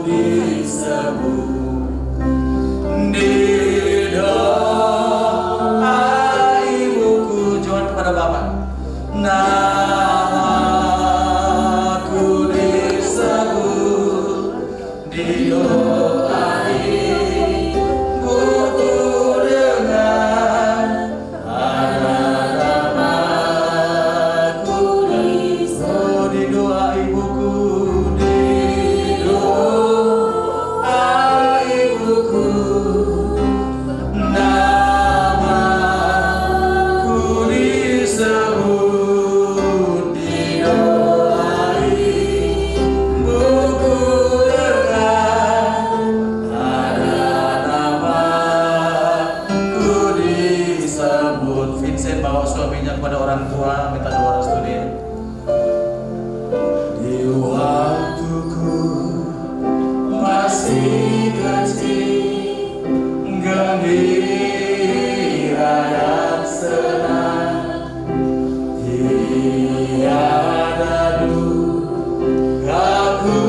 disebut di doa ibuku. Jawab kepada Bapak, namaku disebut di doa ibuku, dengar ada namaku disebut di doa ibuku, di doa ibuku, namaku disebut di doa ibuku, dengar ada namaku disebut. Vincent bawa suaminya kepada orang tua, minta doa restu dia. Di waktuku masih kecil, gembira dan senang, tiada duka ku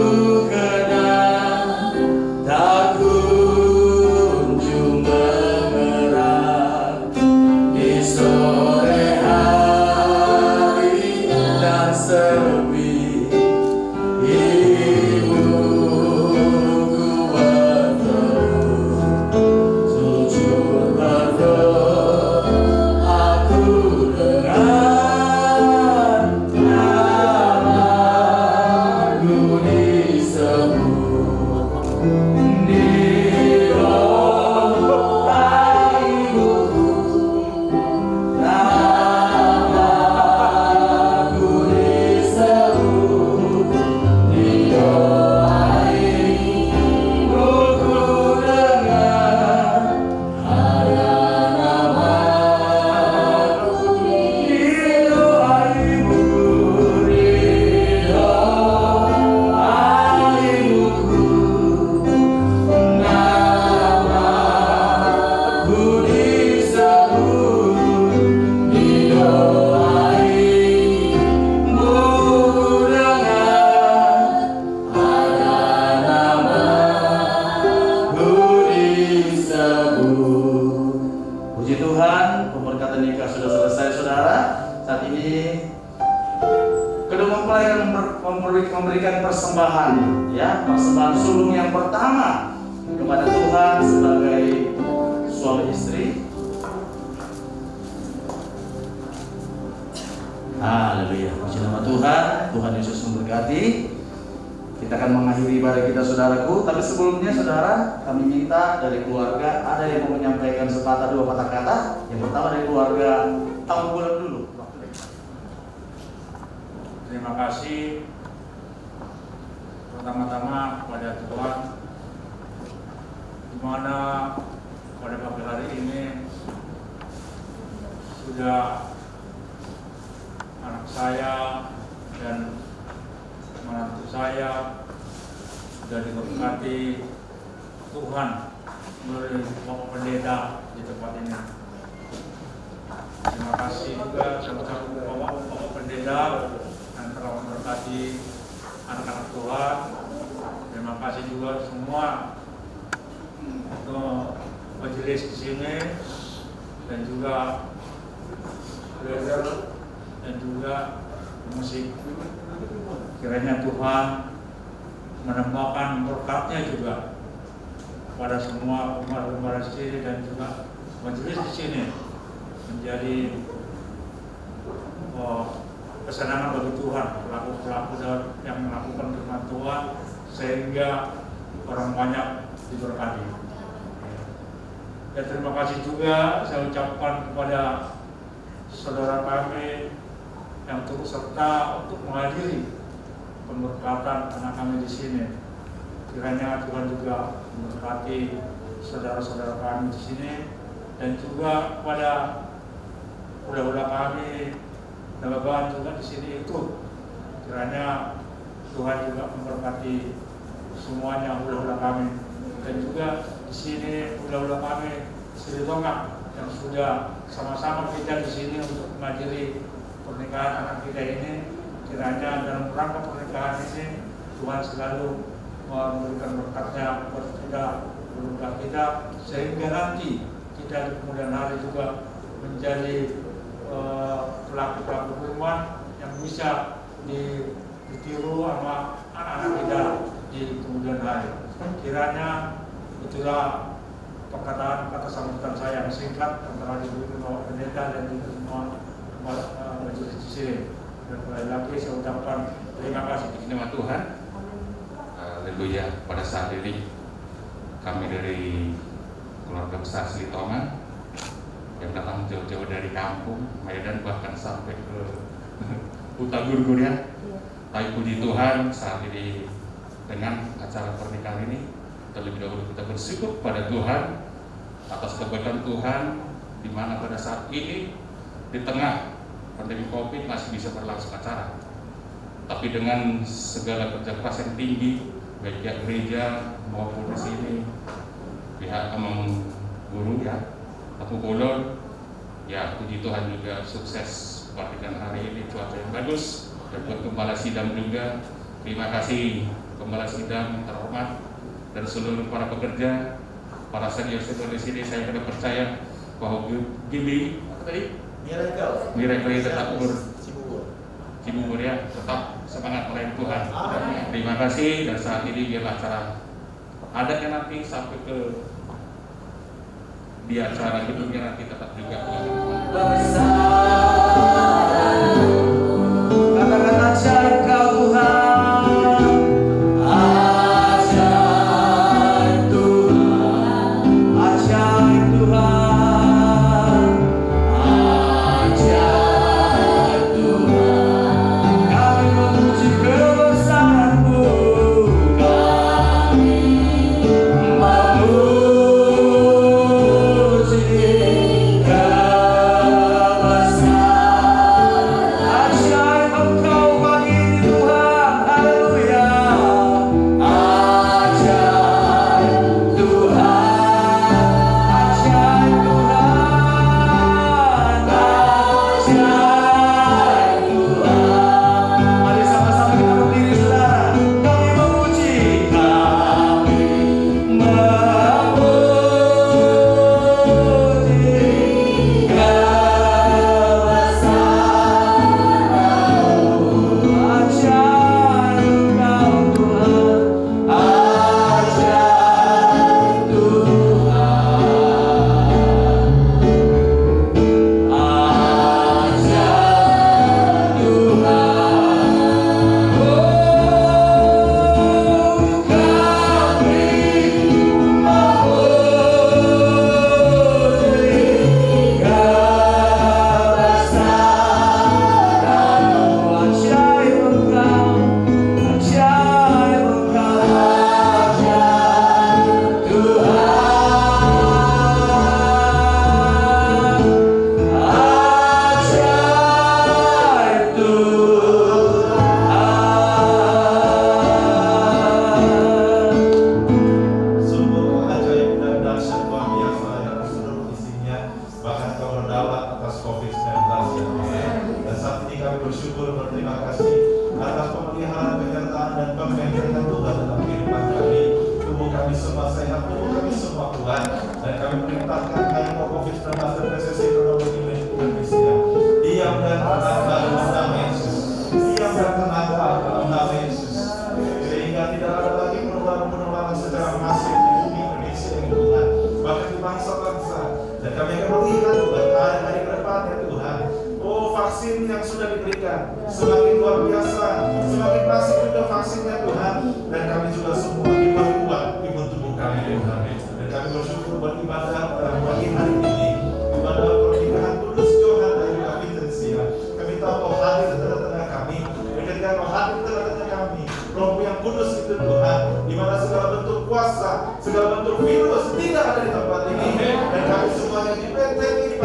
kenal, tak kunjung mengerang di sore hari dan sepi. Ibuku bertemu, sujud berdoa, aku dengar namaku disebut di doa ibuku, namaku disebut di doa ibuku, dengar ada namaku di doa ibuku, di doa ibuku, namaku disebut di doa ibuku, dengar ada namaku disebut. Puji Tuhan, pemberkatan nikah sudah selesai, saudara. Saat ini kedua mempelai akan memberikan persembahan, ya, persembahan sulung yang pertama kepada Tuhan sebagai suami istri. Haleluya, puji nama Tuhan. Tuhan Yesus memberkati. Kita akan mengakhiri ibadah kita, saudaraku. Tapi sebelumnya, saudara, kami minta dari keluarga ada yang mau menyampaikan sepatah dua patah kata. Yang pertama dari keluarga Tanggulan dulu. Terima kasih pertama-tama kepada Tuhan, di mana pada pagi hari ini sudah anak saya dan menantu saya sudah diberkati Tuhan melalui Bapak Pendeta di tempat ini. Terima kasih juga sama-sama Bapak Pendeta yang telah memberkati anak-anak Tuhan. Terima kasih juga semua untuk majelis di sini dan juga belajar dan juga musik. Kiranya Tuhan menambahkan berkatnya juga pada semua umat-umat di sini dan juga majelis di sini menjadi kesenangan bagi Tuhan, pelaku-pelaku yang melakukan firman Tuhan sehingga orang banyak diberkati. Dan terima kasih juga saya ucapkan kepada saudara kami yang turut serta untuk menghadiri pemberkatan anak kami di sini. Kiranya Tuhan juga memberkati saudara-saudara kami di sini dan juga kepada budak-budak kami dan bapak juga di sini ikut. Kiranya Tuhan juga memberkati semuanya budak-budak kami dan juga di sini budak-budak kami Sri Tonga yang sudah sama-sama kita di sini untuk menghadiri pernikahan anak kita ini. Kiranya dalam rangka pernikahan ini Tuhan selalu memberikan berkatnya kepada keluarga kita sehingga nanti kita di kemudian hari juga menjadi pelaku-pelaku firman yang bisa ditiru sama anak-anak kita di kemudian hari. Kiranya itulah perkataan kata sambutan saya yang singkat antara Ibu Bapak Pendeta dan juga semua majelis di sini. Dan kembali lagi saya ucapkan terima kasih nama Tuhan. Haleluya. Pada saat ini kami dari keluarga besar Sri Tonga yang datang jauh-jauh dari kampung Medan bahkan sampai ke Huta Gurgur ya. Tapi puji Tuhan saat ini dengan acara pernikahan ini terlebih dahulu kita bersyukur pada Tuhan atas kebaikan Tuhan di mana pada saat ini di tengah pandemi Covid masih bisa berlangsung acara. Tapi dengan segala kerja keras yang tinggi baik pihak gereja maupun di sini pihak Amang Guru ya, Tatu Kulon ya, puji Tuhan juga sukses pernikahan hari ini, cuaca yang bagus. Dan buat Gembala Sidang juga terima kasih Gembala Sidang terhormat dan seluruh para pekerja, para senior di sini. Saya sudah percaya bahwa Gimbi apa tadi? Miracle tetap Cibubur ya, tetap semangat melayani Tuhan. Terima kasih dan saat ini biarlah acara adanya nanti sampai ke di acara gedungnya nanti tetap juga Katakan ajaib Kau Tuhan, ajaib Tuhan, ajaib Tuhan, ajaib Tuhan. Kami memuji kebesaran-Mu, kami memuji kebesaran-Mu. sudah diberikan semakin luar biasa, semakin masif juga vaksinnya Tuhan, dan kami juga semua diperkuat imun tubuh kami Tuhan. Dan kami bersyukur beribadah pagi hari ini, ibadah pernikahan Kudus Johan dan juga Vincentia. Kami tahu Kau hadir di tengah-tengah kami, dan ketika Kau hadir di tengah-tengah kami, Roh yang kudus itu Tuhan, di mana segala bentuk kuasa, segala bentuk virus tidak ada di tempat ini, dan kami semuanya dibentengi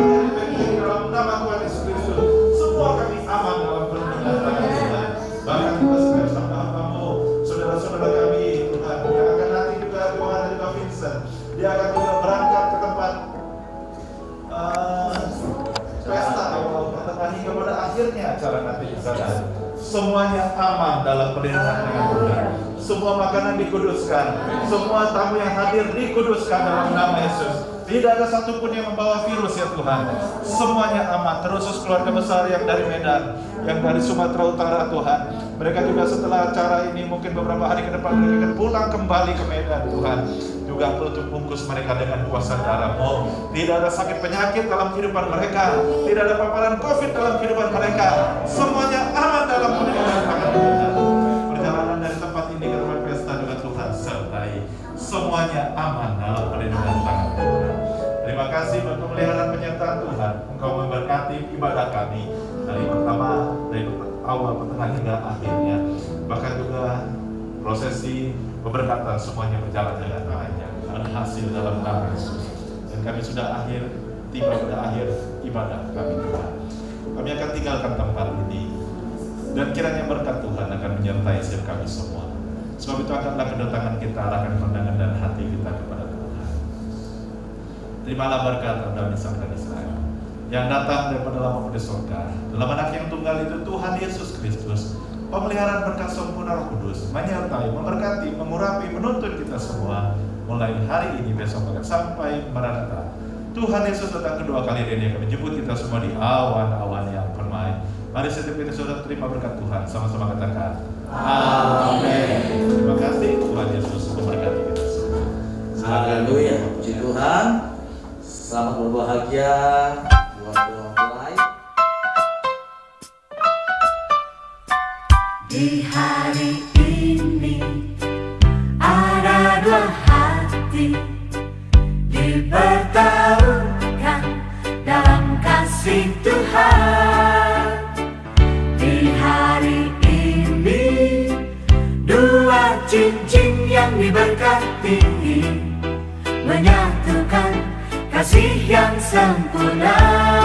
dalam nama Tuhan Yesus Kristus. Semua kami aman dalam perlindungan Tuhan. Bahkan juga bersama hamba-Mu, saudara-saudara kami Tuhan, yang akan nanti juga Tuhan dan juga Vincent, dia akan juga berangkat ke tempat pesta pertengahan hingga pada akhirnya acara nanti di sana. Semuanya aman dalam perlindungan dengan Tuhan. Semua makanan dikuduskan, semua tamu yang hadir dikuduskan dalam nama Yesus. Tidak ada satupun yang membawa virus ya Tuhan. Semuanya aman. Terkhusus keluarga besar yang dari Medan, yang dari Sumatera Utara Tuhan. Mereka juga setelah acara ini mungkin beberapa hari ke depan mereka akan pulang kembali ke Medan Tuhan. Juga tutup bungkus mereka dengan kuasa darah-Mu. Tidak ada sakit penyakit dalam kehidupan mereka. Tidak ada paparan COVID dalam kehidupan mereka. Semuanya aman dalam perlindungan tangan Tuhan. Perjalanan dari tempat ini ke tempat pesta juga Tuhan sertai. Semuanya aman dalam perlindungan tangan Tuhan. Terima kasih untuk pemeliharaan penyertaan Tuhan. Engkau memberkati ibadah kami dari pertama, dari awal, pertengahan hingga akhirnya. Bahkan juga prosesi pemberkatan semuanya berjalan dengan lancar, berhasil dalam nama Yesus. Dan kami sudah tiba pada akhir ibadah kami Tuhan. Kami akan tinggalkan tempat ini, dan kiranya berkat Tuhan akan menyertai setiap kami semua. Sebab itu akanlah kedatangan kita, arahkan pandangan dan hati kita kepada Tuhan. Terimalah berkat Abraham, Ishak dan Israel yang datang daripada lama di surga dalam anak yang tunggal itu Tuhan Yesus Kristus. Pemeliharaan berkat sempurna Roh Kudus menyertai, memberkati, mengurapi, menuntun kita semua mulai hari ini, besok sampai Maranatha. Tuhan Yesus datang kedua kali dan Dia akan menjemput kita semua di awan-awan yang permai. Mari setiap kita sudah terima berkat Tuhan, sama-sama katakan amin. Terima kasih, Tuhan Yesus memberkati kita semua. Haleluya, puji Tuhan. Selamat berbahagia buat doa mulai. Di hari ini ada dua hati dipertaruhkan dalam kasih Tuhan. Di hari ini dua cincin yang diberkati menyatukan kasih yang sempurna.